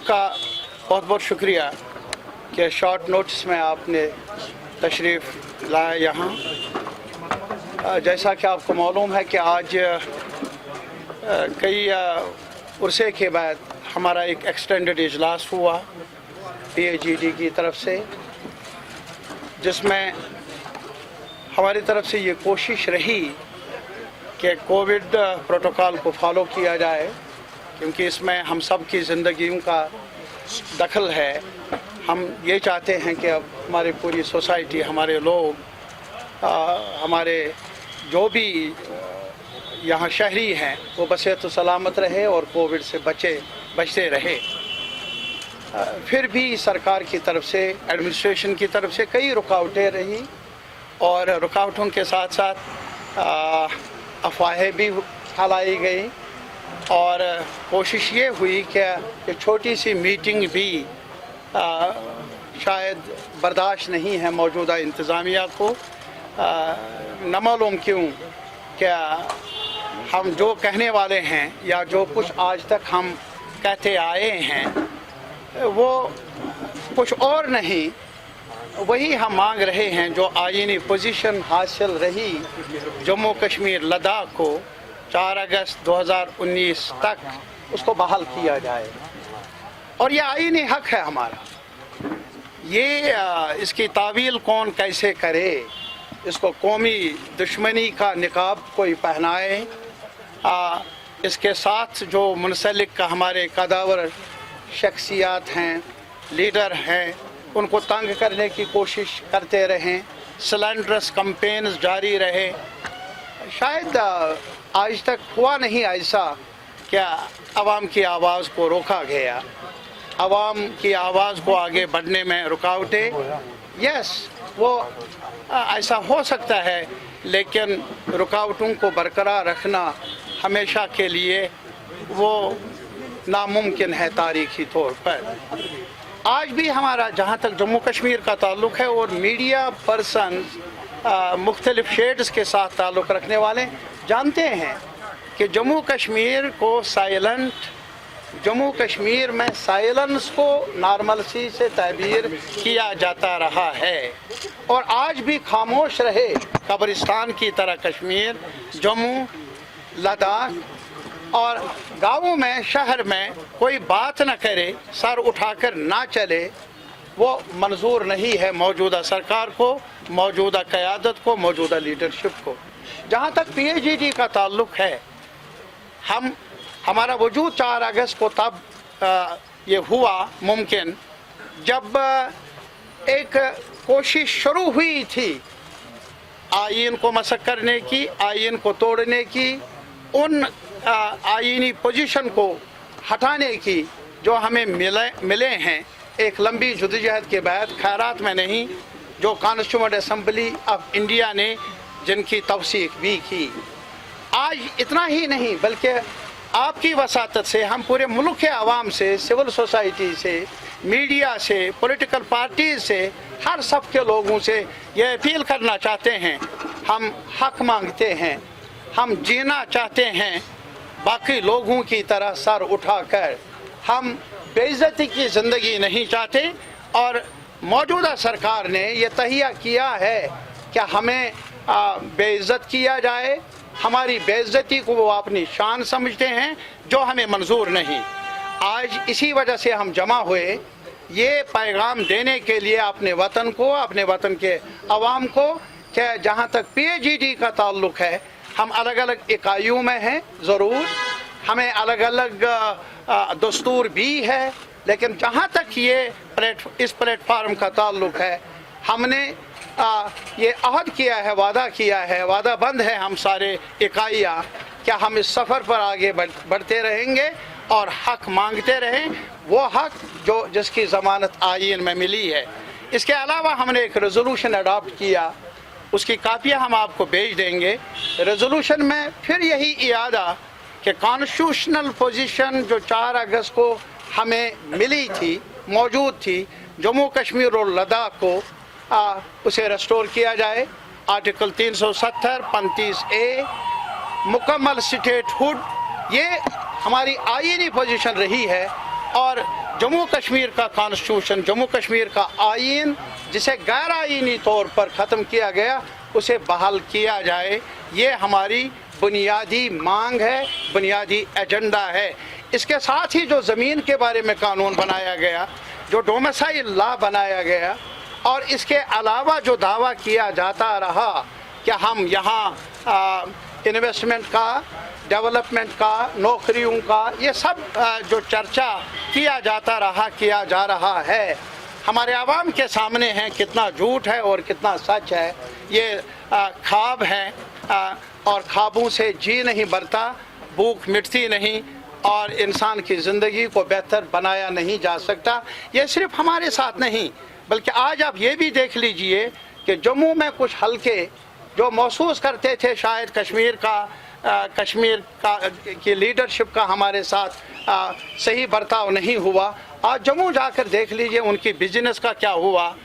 आपका बहुत बहुत शुक्रिया कि शॉर्ट नोटिस में आपने तशरीफ़ लाया यहाँ। जैसा कि आपको मालूम है कि आज कई उर्से के बाद हमारा एक एक्सटेंडेड इजलास हुआ PAGD की तरफ से, जिसमें हमारी तरफ से ये कोशिश रही कि कोविड प्रोटोकॉल को फॉलो किया जाए, क्योंकि इसमें हम सब की ज़िंदगियों का दखल है। हम ये चाहते हैं कि अब हमारी पूरी सोसाइटी, हमारे लोग, हमारे जो भी यहाँ शहरी हैं वो बसेहत सलामत रहे और कोविड से बचते रहे। फिर भी सरकार की तरफ से, एडमिनिस्ट्रेशन की तरफ से कई रुकावटें रही और रुकावटों के साथ साथ अफवाहें भी फैलाई गई और कोशिश ये हुई कि छोटी सी मीटिंग भी शायद बर्दाश्त नहीं है मौजूदा इंतज़ामिया को। न मालूम क्यों क्या हम जो कहने वाले हैं या जो कुछ आज तक हम कहते आए हैं वो कुछ और नहीं, वही हम मांग रहे हैं जो आईनी पोजीशन हासिल रही जम्मू कश्मीर लद्दाख को 4 अगस्त 2019 तक, उसको बहाल किया जाए। और ये आईनी हक है हमारा। ये इसकी तावील कौन कैसे करे, इसको कौमी दुश्मनी का निकाब कोई पहनाए, इसके साथ जो मुंसलिक हमारे कदावर शख्सियात हैं, लीडर हैं, उनको तंग करने की कोशिश करते रहें, स्लैंडरस कैंपेन्स जारी रहे। शायद आज तक हुआ नहीं ऐसा क्या आवाम की आवाज़ को रोका गया, आवाम की आवाज़ को आगे बढ़ने में रुकावटें। यस, वो ऐसा हो सकता है, लेकिन रुकावटों को बरकरार रखना हमेशा के लिए वो नामुमकिन है तारीखी तौर पर। आज भी हमारा जहाँ तक जम्मू कश्मीर का ताल्लुक़ है और मीडिया पर्सन मुख्तलिफ शेड्स के साथ ताल्लुक़ रखने वाले जानते हैं कि जम्मू कश्मीर में साइलेंस को नॉर्मलसी से ताबीर किया जाता रहा है और आज भी खामोश रहे कब्रिस्तान की तरह कश्मीर, जम्मू, लद्दाख और गाँवों में, शहर में कोई बात न करे, सर उठाकर ना चले, वो मंजूर नहीं है मौजूदा सरकार को, मौजूदा क़यादत को, मौजूदा लीडरशिप को। जहाँ तक PAGD का ताल्लुक़ है, हमारा वजूद 4 अगस्त को तब ये हुआ मुमकिन जब एक कोशिश शुरू हुई थी आईन को मसक करने की, आईन को तोड़ने की, उन आईनी पोजीशन को हटाने की जो हमें मिले हैं एक लंबी जद्दोजहद के बाद, खैरात में नहीं, जो कॉन्स्टिट्यूएंट असेंबली ऑफ इंडिया ने जिनकी तवसीक भी की। आज इतना ही नहीं बल्कि आपकी वसातत से हम पूरे मुल्क के आवाम से, सिविल सोसाइटी से, मीडिया से, पॉलिटिकल पार्टीज से, हर सब के लोगों से ये अपील करना चाहते हैं, हम हक मांगते हैं, हम जीना चाहते हैं बाकी लोगों की तरह सर उठाकर। हम बेइज्जती की ज़िंदगी नहीं चाहते और मौजूदा सरकार ने यह तहिया किया है कि हमें बेइज्जत किया जाए। हमारी बेइज्जती को वो अपनी शान समझते हैं जो हमें मंजूर नहीं। आज इसी वजह से हम जमा हुए ये पैगाम देने के लिए अपने वतन को, अपने वतन के अवाम को, कि जहाँ तक PAGD का ताल्लुक़ है, हम अलग अलग इकाइयों में हैं, ज़रूर हमें अलग अलग दस्तूर भी है, लेकिन जहाँ तक इस प्लेटफार्म का ताल्लुक़ है, हमने ये अहद किया है, वादा किया है, वादा बंद है हम सारे इकाइयाँ, क्या हम इस सफ़र पर आगे बढ़ते रहेंगे और हक मांगते रहें, वो हक जिसकी ज़मानत आईन में मिली है। इसके अलावा हमने एक रेजोल्यूशन अडॉप्ट किया, उसकी कापियाँ हम आपको भेज देंगे। रेजोल्यूशन में फिर यही इरादा कि कॉन्स्टिट्यूशनल पोजीशन जो 4 अगस्त को हमें मिली थी, मौजूद थी, जम्मू कश्मीर और लद्दाख को उसे रेस्टोर किया जाए। आर्टिकल 370, 35A, मुकम्मल स्टेटहुड, ये हमारी आईनी पोजीशन रही है और जम्मू कश्मीर का कॉन्स्टिट्यूशन, जम्मू कश्मीर का आइन जिसे गैर आइनी तौर पर ख़त्म किया गया, उसे बहाल किया जाए। ये हमारी बुनियादी मांग है, बुनियादी एजेंडा है। इसके साथ ही जो ज़मीन के बारे में कानून बनाया गया, जो डोमिसाइल लॉ बनाया गया, और इसके अलावा जो दावा किया जाता रहा कि हम यहाँ इन्वेस्टमेंट का, डेवलपमेंट का, नौकरियों का, ये सब जो चर्चा किया जा रहा है, हमारे आवाम के सामने है कितना झूठ है और कितना सच है। ये ख्वाब है और ख्वाबों से जी नहीं भरता, भूख मिटती नहीं और इंसान की ज़िंदगी को बेहतर बनाया नहीं जा सकता। ये सिर्फ हमारे साथ नहीं, बल्कि आज आप ये भी देख लीजिए कि जम्मू में कुछ हलके जो महसूस करते थे शायद कश्मीर की लीडरशिप का हमारे साथ सही बर्ताव नहीं हुआ, आज जम्मू जाकर देख लीजिए उनकी बिजनेस का क्या हुआ।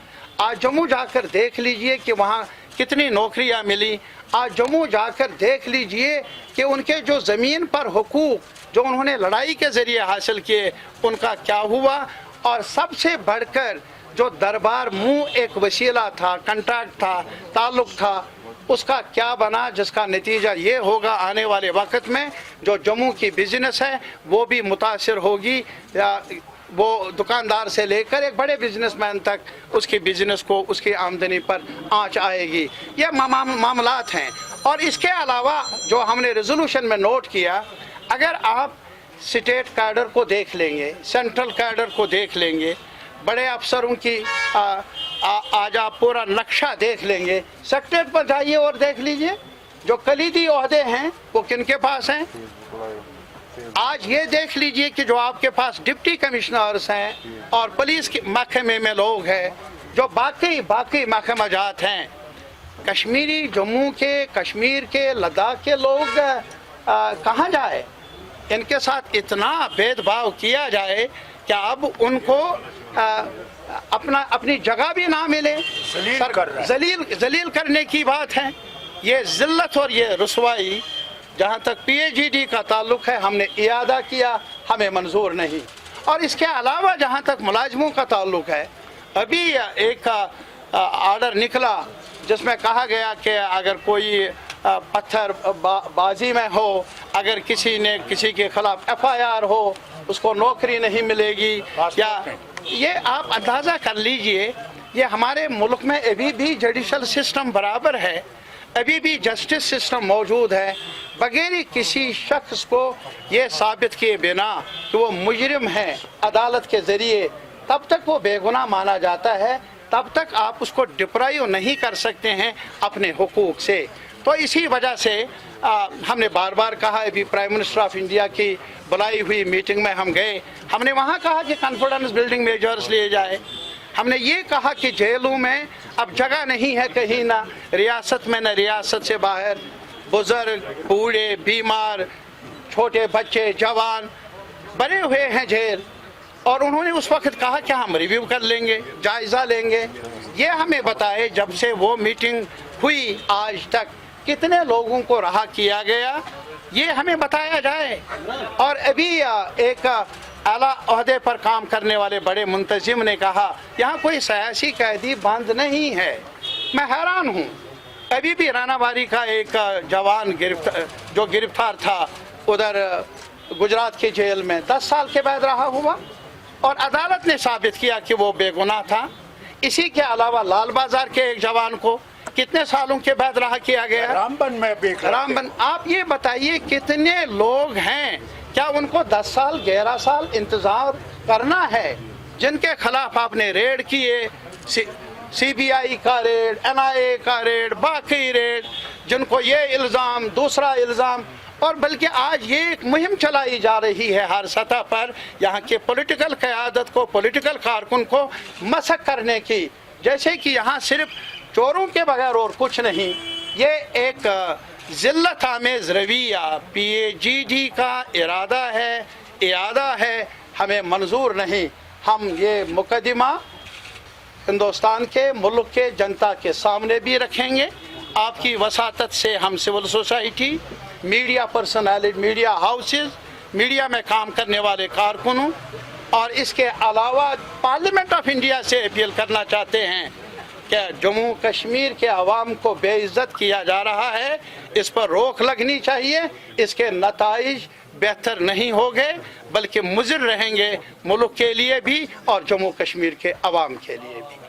आज जम्मू जाकर देख लीजिए कि वहाँ कितनी नौकरियाँ मिली। आज जम्मू जाकर देख लीजिए कि उनके जो ज़मीन पर हुकूक जो उन्होंने लड़ाई के ज़रिए हासिल किए, उनका क्या हुआ। और सबसे बढ़कर जो दरबार मुँह एक वसीला था, कंट्रैक्ट था, ताल्लुक़ था, उसका क्या बना, जिसका नतीजा ये होगा आने वाले वक्त में जो जम्मू की बिजनेस है वो भी मुतासिर होगी। वो दुकानदार से लेकर एक बड़े बिजनेसमैन तक उसकी बिजनेस को, उसकी आमदनी पर आंच आएगी। ये मामलात हैं। और इसके अलावा जो हमने रेजोल्यूशन में नोट किया, अगर आप स्टेट कैडर को देख लेंगे, सेंट्रल कैडर को देख लेंगे, बड़े अफसरों की आज आप पूरा नक्शा देख लेंगे, सेक्रेटरीट पर जाइए और देख लीजिए जो कलीदी ओहदे हैं वो किन के पास हैं। आज ये देख लीजिए कि जो आपके पास डिप्टी कमिश्नर्स हैं और पुलिस के महकमे में लोग हैं, जो बाकी महकमाजात हैं, कश्मीरी, जम्मू के, कश्मीर के, लद्दाख के लोग कहाँ जाए। इनके साथ इतना भेदभाव किया जाए कि अब उनको अपनी जगह भी ना मिले, जलील करने की बात है। ये जिल्लत और ये रुसवाई, जहाँ तक PhD का ताल्लुक़ है, हमने इयादा किया, हमें मंजूर नहीं। और इसके अलावा जहाँ तक मुलाजमों का ताल्लुक़ है, अभी एक आर्डर निकला जिसमें कहा गया कि अगर कोई पत्थरबाजी में हो, अगर किसी ने किसी के खिलाफ FIR हो, उसको नौकरी नहीं मिलेगी। या ये आप अंदाज़ा कर लीजिए, ये हमारे मुल्क में अभी भी जुडिशल सिस्टम बराबर है, अभी भी जस्टिस सिस्टम मौजूद है। बगैर किसी शख्स को ये साबित किए बिना कि वो मुजरिम है अदालत के ज़रिए, तब तक वो बेगुनाह माना जाता है, तब तक आप उसको डिप्राइव नहीं कर सकते हैं अपने हुकूक से। तो इसी वजह से हमने बार बार कहा, अभी प्राइम मिनिस्टर ऑफ इंडिया की बुलाई हुई मीटिंग में हम गए, हमने वहाँ कहा कि कॉन्फिडेंस बिल्डिंग मेजर्स लिए जाए। हमने ये कहा कि जेलों में अब जगह नहीं है कहीं, ना रियासत में, न रियासत से बाहर। बुजुर्ग, बूढ़े, बीमार, छोटे बच्चे, जवान बने हुए हैं जेल। और उन्होंने उस वक्त कहा कि हम रिव्यू कर लेंगे, जायज़ा लेंगे। ये हमें बताए जब से वो मीटिंग हुई आज तक कितने लोगों को रहा किया गया, ये हमें बताया जाए। और अभी एक आला ओहदे पर काम करने वाले बड़े मुंतजिम ने कहा यहाँ कोई सियासी कैदी बंद नहीं है। मैं हैरान हूँ, अभी भी रानाबारी का एक जवान गिरफ्तार था उधर गुजरात की जेल में, 10 साल के बाद रहा हुआ, और अदालत ने साबित किया कि वो बेगुनाह था। इसी के अलावा लाल बाजार के एक जवान को कितने सालों के बाद रहा किया गया, रामबन। आप ये बताइए कितने लोग हैं, क्या उनको 10 साल 11 साल इंतजार करना है, जिनके खिलाफ आपने रेड किए, CBI का रेड, NIA का रेड, बाकी रेड, जिनको ये इल्ज़ाम, दूसरा इल्ज़ाम, और बल्कि आज ये एक मुहिम चलाई जा रही है हर सतह पर यहाँ के पॉलिटिकल क़यादत को, पॉलिटिकल कारकुन को मसक करने की, जैसे कि यहाँ सिर्फ चोरों के बगैर और कुछ नहीं। ये एक ज़िल्लत आमेज़ रवैया PAGD का इरादा है, हमें मंजूर नहीं। हम ये मुकदमा हिंदुस्तान के मुल्क के जनता के सामने भी रखेंगे। आपकी वसातत से हम civil society, media personality, media houses, media में काम करने वाले कारकुनों, اور اس کے علاوہ پارلیمنٹ آف انڈیا سے اپیل کرنا چاہتے ہیں کہ جموں کشمیر کے عوام کو بے عزت کیا جا رہا ہے، اس پر روک لگنی چاہیے. اس کے نتائج بہتر نہیں ہوگے بلکہ مضر رہیں گے ملک کے لیے بھی اور جموں کشمیر کے عوام کے لیے بھی.